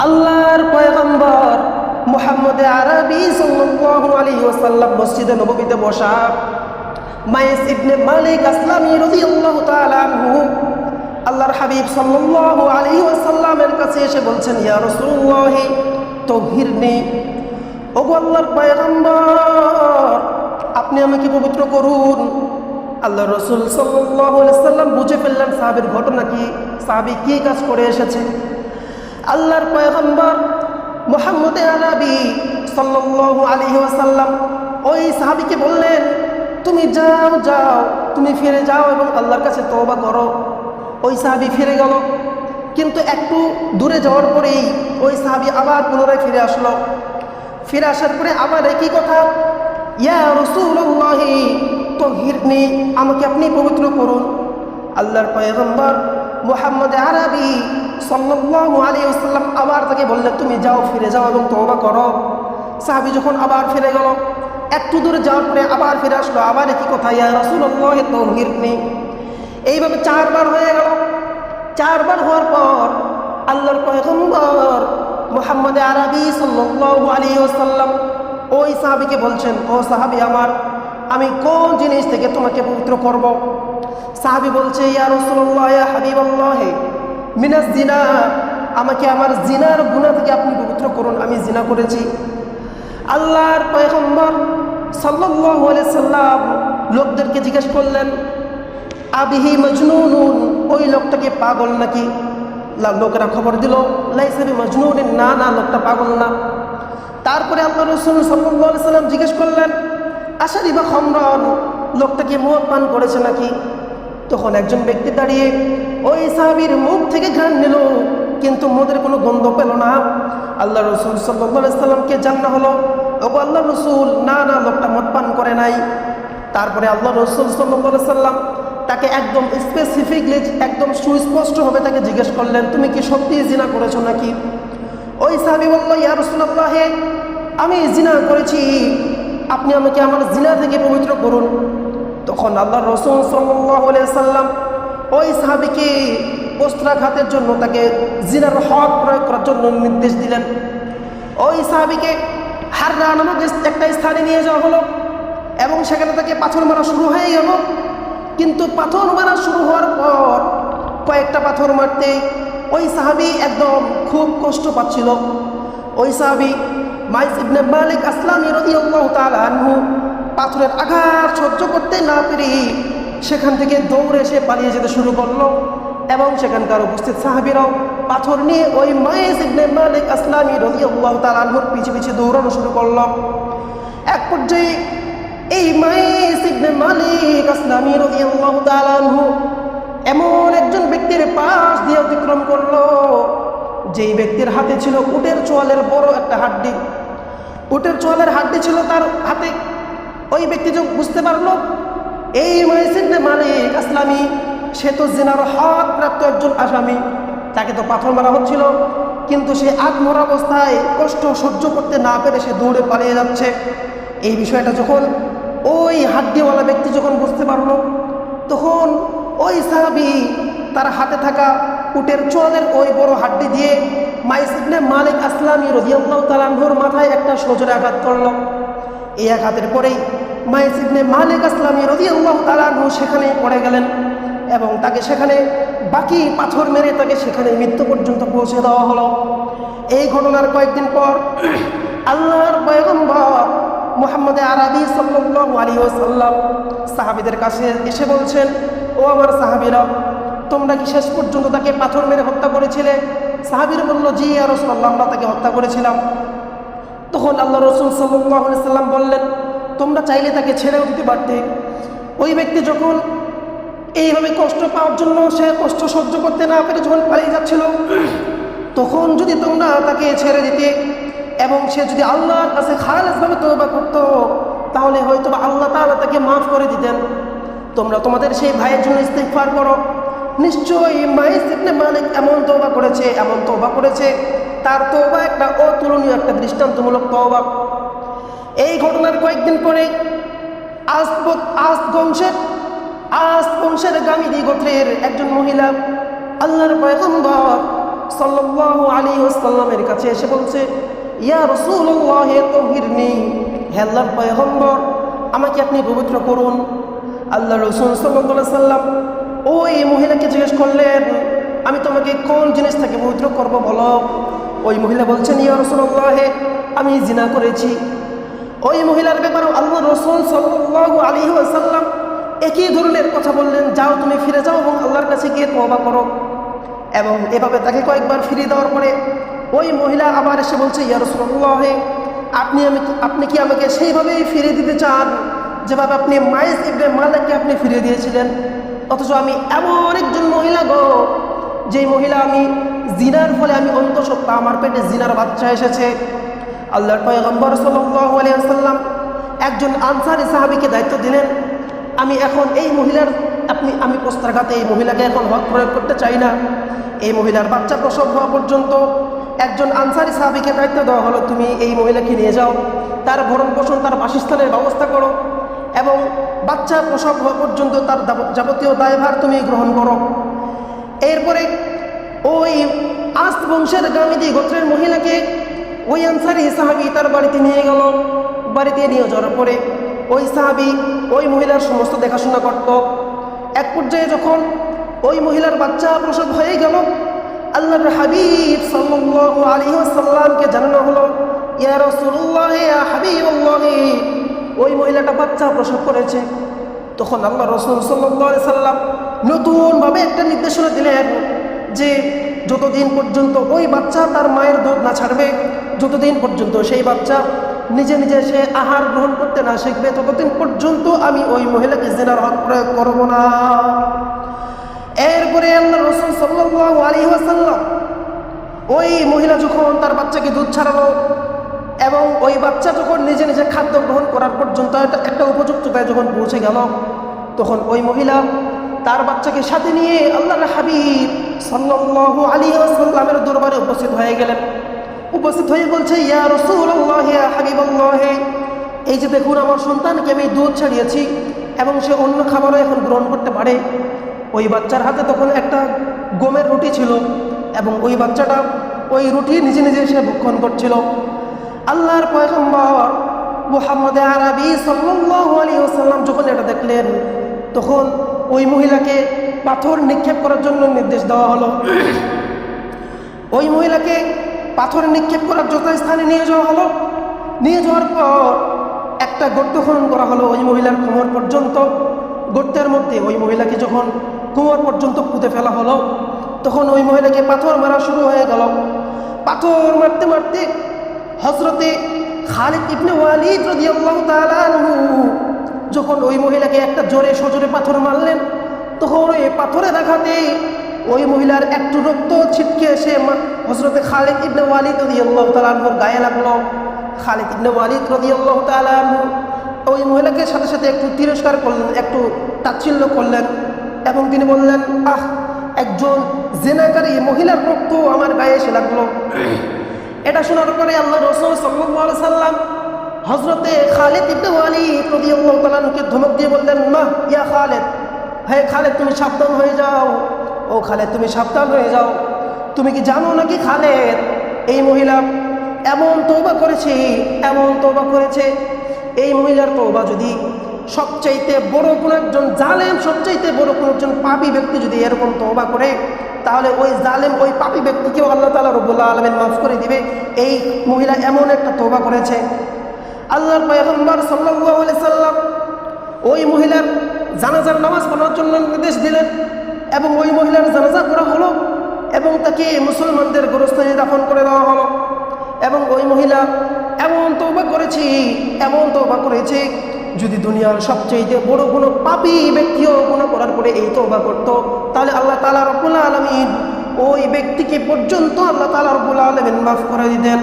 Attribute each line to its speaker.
Speaker 1: আল্লাহর পয়গম্বর মুহাম্মদ আরবি সাল্লাল্লাহু আলাইহি ওয়াসাল্লাম মসজিদে নববীতে বসা মাইস ইবনে মালিক আসলামী রাদিয়াল্লাহু তাআলা আনহু আল্লাহর হাবিব সাল্লাল্লাহু আলাইহি ওয়াসাল্লামের কাছে এসে বলছেন, ইয়া রাসূলুল্লাহ তাহহিরনি, ওগো আল্লাহর পয়গম্বর আপনি আমাকে পবিত্র করুন। আল্লাহর রাসূল সাল্লাল্লাহু আলাইহি ওয়াসাল্লাম বুঝে ফেললেন সাহাবীর ঘটনা কি, সাহাবী কি কাজ করে এসেছে। আল্লাহর পয়গম্বর মুহাম্মদ আরবি সাল্লাল্লাহু আলাইহি ওয়াসাল্লাম ওই সাহাবীকে বললেন, তুমি যাও যাও, তুমি ফিরে যাও এবং আল্লাহর কাছে তওবা করো। ওই সাহাবী ফিরে গেল, কিন্তু একটু দূরে যাওয়ার পরেই ওই সাহাবী আবার পুনরায় ফিরে আসলো। ফিরে আসার পরে আবার একই কথা, ইয়া রাসূলুল্লাহ তাহহিরনি, আমাকে আপনি পবিত্র করুন। আল্লাহর পয়গম্বর মুহাম্মদ আরবি সাল্লাল্লাহু আলাইহি ওয়াসাল্লাম আবার তাকে বললেন, তুমি যাও, ফিরে যাও এবং তওবা করো। সাহাবী যখন আবার ফিরে গেল, একটু দূরে যাওয়ার পরে আবার ফিরে আসলো, আবার একই কথা, ইয়া রাসূলুল্লাহ তাহহিরনি। এইভাবে চারবার হয়ে গেল। চারবার হওয়ার পর আল্লাহর পয়গম্বর মুহাম্মদ আরবি সাল্লাল্লাহু আলাইহি ওয়াসাল্লাম ওই সাহাবীকে বলছেন, ও সাহাবী আমার, আমি কোন জিনিস থেকে তোমাকে পবিত্র করব? সাহাবী বলছে, ইয়া রাসূলুল্লাহ ইয়া হাবিবাল্লাহ মিনাজ জিনা, আমাকে আমার জিনার গুনাহ থেকে আপনি পবিত্র করুন, আমি জিনা করেছি। আল্লাহর পয়গম্বর সাল্লাল্লাহু আলাইহি সাল্লাম লোকদেরকে জিজ্ঞেস করলেন, আবিহি মজনুনুন, ওই লোকটাকে পাগল নাকি? লোকেরা খবর দিল, লাইসা বিমজনুনিন, না না, লোকটা পাগল না। তারপরে আল্লাহ রাসূল সাল্লাল্লাহু আলাইহি সাল্লাম জিজ্ঞেস করলেন, আশারিবা খামরান, লোকটাকে মদ পান করেছে নাকি? তখন একজন ব্যক্তি দাঁড়িয়ে ওই সাহাবীর মুখ থেকে ঘ্রাণ নিল, কিন্তু মদের কোনো গন্ধ পেল না। আল্লাহ রাসূল সাল্লাল্লাহু আলাইহি সাল্লামকে জানা হলো, ওগো আল্লাহ রাসূল, না না, লোকটা মদ পান করে নাই। তারপরে আল্লাহ রাসূল সাল্লাল্লাহু আলাইহি সাল্লাম তাকে একদম স্পেসিফিকলি, একদম সুস্পষ্টভাবে তাকে জিজ্ঞেস করলেন, তুমি কি সত্যিই জিনা করেছো নাকি? ওই সাহাবী বলল, ইয়া রাসূলুল্লাহ আমি জিনা করেছি, আপনি আমাকে আমার জিনা থেকে পবিত্র করুন। তখন আল্লাহ রাসূল সাল্লাল্লাহু আলাইহি সাল্লাম ওই সাহাবীকে বস্ত্রাঘাতের জন্য, তাকে জিনার হক প্রয়োগ করার জন্য নির্দেশ দিলেন। ওই সাহাবীকে হাররা নামক একটা স্থানে নিয়ে যাওয়া হলো এবং সেখানে তাকে পাথর মারা শুরু হয়ে গেল। কিন্তু পাথর মারা শুরু হওয়ার পর কয়েকটা পাথর মারতে ওই সাহাবী একদম খুব কষ্ট পাচ্ছিল। ওই সাহাবী মাইস ইবনে মালিক আসলামী রাদিয়াল্লাহু তাআলা আনহু পাথরের আঘাত সহ্য করতে না পেরে সেখান থেকে দৌড়ে এসে পালিয়ে যেতে শুরু করলো এবং সেখানকার উপস্থিত সাহাবীরাও পাথর নিয়ে ওই মাইস ইবনে মালিক আসলামী রাদিয়াল্লাহু তাআলা আনহুর পিছে পিছে দৌড়ানো শুরু করলো। এক পর্যায়ে এই মাইস ইবনে মালিক আসলামী রাদিয়াল্লাহু তাআলা আনহু এমন একজন ব্যক্তির পাশ দিয়ে অতিক্রম করলো, যেই ব্যক্তির হাতে ছিল উটের চোয়ালের বড় একটা হাড্ডি। উটের চোয়ালের হাড্ডি ছিল তার হাতে। ওই ব্যক্তি যখন বুঝতে পারলো এই মাইস ইবনে মালিক আসলামী, সে তো জিনার হক প্রাপ্ত একজন আসামি, তাকে তো পাথর মারা হচ্ছিল, কিন্তু সে আত্মহরা অবস্থায় কষ্ট সহ্য করতে না পেরে সে দৌড়ে পালিয়ে যাচ্ছে। এই বিষয়টা যখন ওই হাড্ডিওয়ালা ব্যক্তি যখন বুঝতে পারলো, তখন ওই সাহাবী তার হাতে থাকা উটের চোয়ালের ওই বড় হাড্ডি দিয়ে মাইস ইবনে মালিক আসলামী রাদিয়াল্লাহু তাআলা আনহুর মাথায় একটা সজোরে আঘাত করলো। এই আঘাতের পরেই মাইস ইবনে মালিক আসলামী রাদিয়াল্লাহু তাআলা আনহু সেখানেই পড়ে গেলেন এবং তাকে সেখানে বাকি পাথর মেরে তাকে সেখানে মৃত্যু পর্যন্ত পৌঁছে দেওয়া হলো। এই ঘটনার কয়েকদিন পর আল্লাহর পয়গম্বর মুহাম্মদ আরবি সাল্লাল্লাহু আলাইহি ওয়াসাল্লাম সাহাবীদের কাছে এসে বলছেন, ও আমার সাহাবীরা, তোমরা কি শেষ পর্যন্ত তাকে পাথর মেরে হত্যা করেছিলে? সাহাবীরা বলল, জি ইয়া রাসূলুল্লাহ, আমরা তাকে হত্যা করেছিলাম। তখন আল্লাহ রাসূল সাল্লাল্লাহু আলাইহি ওয়াসাল্লাম বললেন, তোমরা চাইলে তাকে ছেড়েও দিতে পারতে। ওই ব্যক্তি যখন এইভাবে কষ্ট পাওয়ার জন্য, সে কষ্ট সহ্য করতে না পেরে যখন পালিয়ে যাচ্ছিল, তখন যদি তোমরা তাকে ছেড়ে দিতে এবং সে যদি আল্লাহর কাছে খালেসভাবে তওবা করত, তাহলে হয়তো আল্লাহ তাআলা তাকে মাফ করে দিতেন। তোমরা তোমাদের সেই ভাইয়ের জন্য ইস্তিগফার করো। নিশ্চয়ই মাইস ইবনে মালিক এমন তওবা করেছে, তার তওবা একটা অতুলনীয়, একটা দৃষ্টান্তমূলক তওবা। এই ঘটনার কয়েকদিন পরে আজ বংশের গামিদী গোত্রের একজন মহিলা আল্লাহর পয়গম্বর সাল্লাল্লাহু আলাইহি ওয়াসাল্লামের কাছে এসে বলছে, ইয়া রাসূলুল্লাহ তাহিরনি, হে আল্লাহর পয়গম্বর আমাকে আপনি পবিত্র করুন। আল্লাহ রাসূল সাল্লাল্লাহু আলাইহি ওয়াসাল্লাম ওই মহিলাকে জিজ্ঞেস করলেন, আমি তোমাকে কোন জিনিস থেকে পবিত্র করব বলো। ওই মহিলা বলছেন, ইয়া রাসূলুল্লাহ আমি জিনা করেছি। ওই মহিলার ব্যাপারে আল্লাহ রাসূল সাল্লাল্লাহু আলাইহি ওয়াসাল্লাম একই ধরনের কথা বললেন, যাও তুমি ফিরে যাও এবং আল্লাহর কাছে গিয়ে তওবা করো। এবং এভাবে তাকে কয়েকবার ফিরিয়ে দেওয়ার পরে ওই মহিলা আবার এসে বলছে, ইয়া রাসূলুল্লাহ আপনি কি আমাকে সেইভাবেই ফিরিয়ে দিতে চান যেভাবে আপনি মাইস ইবনে মালিককে আপনি ফিরিয়ে দিয়েছিলেন? অথচ আমি এমন একজন মহিলা গো, যেই মহিলা আমি জিনার ফলে আমি অন্তঃসত্ত্বা আমার পেটে জিনার বাচ্চা এসেছে। আল্লাহর পয়গম্বর সাল্লাল্লাহু আলাইহি ওয়াসাল্লাম একজন আনসারী সাহাবীকে দায়িত্ব দিলেন, আমি এখন এই মহিলার আমি প্রস্তারঘাতে এই মহিলাকে এখন হক প্রয়োগ করতে চাই না। এই মহিলার বাচ্চা প্রসব হওয়া পর্যন্ত একজন আনসারী সাহাবীকে দায়িত্ব দেওয়া হলো, তুমি এই মহিলাকে নিয়ে যাও, তার ভরণ পোষণ তার বাসস্থানের ব্যবস্থা করো এবং বাচ্চা প্রসব হওয়া পর্যন্ত তার যাবতীয় দায়ভার তুমি গ্রহণ করো। এরপরে ওই আস্ত বংশের গামিদি গোত্রের মহিলাকে ওই আনসারী সাহাবী তার বাড়িতে নিয়ে গেল। বাড়িতে নিয়ে যাওয়ার পরে ওই সাহাবী ওই মহিলার সমস্ত দেখাশোনা করত। এক পর্যায়ে যখন ওই মহিলার বাচ্চা প্রসব হয়ে গেল, আল্লাহর হাবিব সাল্লাল্লাহু আলাইহি ওয়াসাল্লামকে জানানো হলো, ইয়া রাসূলুল্লাহ ইয়া হাবিবাল্লাহ ওই মহিলাটা বাচ্চা প্রসব করেছে। তখন আল্লাহ রাসূল সাল্লাল্লাহু আলাইহি সাল্লাম নতুনভাবে একটা নির্দেশনা দিলেন যে যতদিন পর্যন্ত ওই বাচ্চা তার মায়ের দুধ না ছাড়বে, যতদিন পর্যন্ত সেই বাচ্চা নিজে নিজে সে আহার গ্রহণ করতে না শিখবে, ততদিন পর্যন্ত আমি ওই মহিলাকে জিনার হক প্রয়োগ করব না। এরপরে আল্লাহ রাসূল সাল্লাল্লাহু আলাইহি ওয়াসাল্লাম ওই মহিলা যখন তার বাচ্চাকে দুধ ছাড়ালো এবং ওই বাচ্চা যখন নিজে নিজে খাদ্য গ্রহণ করার পর্যন্ত একটা উপযুক্ততায় যখন পৌঁছে গেল, তখন ওই মহিলা তার বাচ্চাকে সাথে নিয়ে আল্লাহর হাবিব সাল্লাল্লাহু আলাইহি ওয়াসাল্লামের দরবারে উপস্থিত হয়ে গেলেন। উপস্থিত হয়ে বলছে, ইয়া রাসূলুল্লাহ ইয়া হাবিবাল্লাহ এই যে দেখুন আমার সন্তানকে আমি দুধ ছাড়িয়েছি এবং সে অন্য খাবারও এখন গ্রহণ করতে পারে। ওই বাচ্চার হাতে তখন একটা গমের রুটি ছিল এবং ওই বাচ্চাটা ওই রুটি নিজে নিজে সে ভক্ষণ করছিল। আল্লাহর পয়গম্বর মুহাম্মদ আরবি সাল্লাল্লাহু আলাইহি ওয়াসাল্লাম যখন এটা দেখলেন, তখন ওই মহিলাকে পাথর নিক্ষেপ করার জন্য নির্দেশ দেওয়া হলো। ওই মহিলাকে পাথর নিক্ষেপ করার যথাস্থানে নিয়ে যাওয়া হলো। নিয়ে যাওয়ার পর একটা গর্ত খনন করা হলো ওই মহিলার কোমর পর্যন্ত। গর্তের মধ্যে ওই মহিলাকে যখন কোমর পর্যন্ত পুঁতে ফেলা হলো, তখন ওই মহিলাকে পাথর মারা শুরু হয়ে গেল। পাথর মারতে মারতে হযরতে খালিদ ইবনে ওয়ালিদ রাদিয়াল্লাহু তাআলা আনহু যখন ওই মহিলাকে একটা জোরে সজোরে পাথর মারলেন, তখন ওই পাথরের আঘাতে ওই মহিলার একটু রক্ত ছিটকে এসে হযরতে খালিদ ইবনে ওয়ালিদ রাদিয়াল্লাহু তাআলা আনহুর গায়ে লাগলো। খালিদ ইবনে ওয়ালিদ রাদিয়াল্লাহু তাআলা আনহু ওই মহিলাকে সাথে সাথে একটু তিরস্কার করলেন, একটু তাচ্ছিল্য করলেন এবং তিনি বললেন, আহ একজন জিনাকারী মহিলার রক্ত আমার গায়ে এসে লাগলো। এটা শোনার পরে আল্লাহ রাসূল সাল্লাল্লাহু আলাইহি সাল্লাম হযরতে খালিদ ইবনে ওয়ালিদ রাদিয়াল্লাহু তাআলা আনহুকে ধমক দিয়ে বললেন, মা ইয়া খালিদ, হে খালিদ তুমি সাবধান হয়ে যাও। ও খালিদ তুমি সাবধান হয়ে যাও। তুমি কি জানো নাকি খালিদ এই মহিলা এমন তওবা করেছে, এমন তওবা করেছে, এই মহিলার তওবা যদি সবচাইতে বড় কোন একজন জালেম, সবচাইতে বড় কোন একজন পাপী ব্যক্তি যদি এরকম তওবা করে, তাহলে ওই জালেম ওই পাপী ব্যক্তিকেও আল্লাহ তাআলা রব্বুল আলামিন মাফ করে দিবে। এই মহিলা এমন একটা তওবা করেছে। আল্লাহর পয়গম্বর সাল্লাল্লাহু আলাইহি সাল্লাম ওই মহিলার জানাজার নামাজ পড়ার জন্য নির্দেশ দিলেন এবং ওই মহিলার জানাজা করা হলো এবং তাকে মুসলমানদের গোরস্থানে দাফন করে দেওয়া হলো। এবং ওই মহিলা এমন তওবা করেছে, এমন তওবা করেছে, যদি দুনিয়ার সবচেয়ে বড় কোনো পাপী ব্যক্তিও গুনাহ করার পরে এই তওবা করত, তাহলে আল্লাহ তাআলা রব্বুল আলামিন ওই ব্যক্তিকে পর্যন্ত আল্লাহ তাআলা রব্বুল আলামিন মাফ করে দিতেন।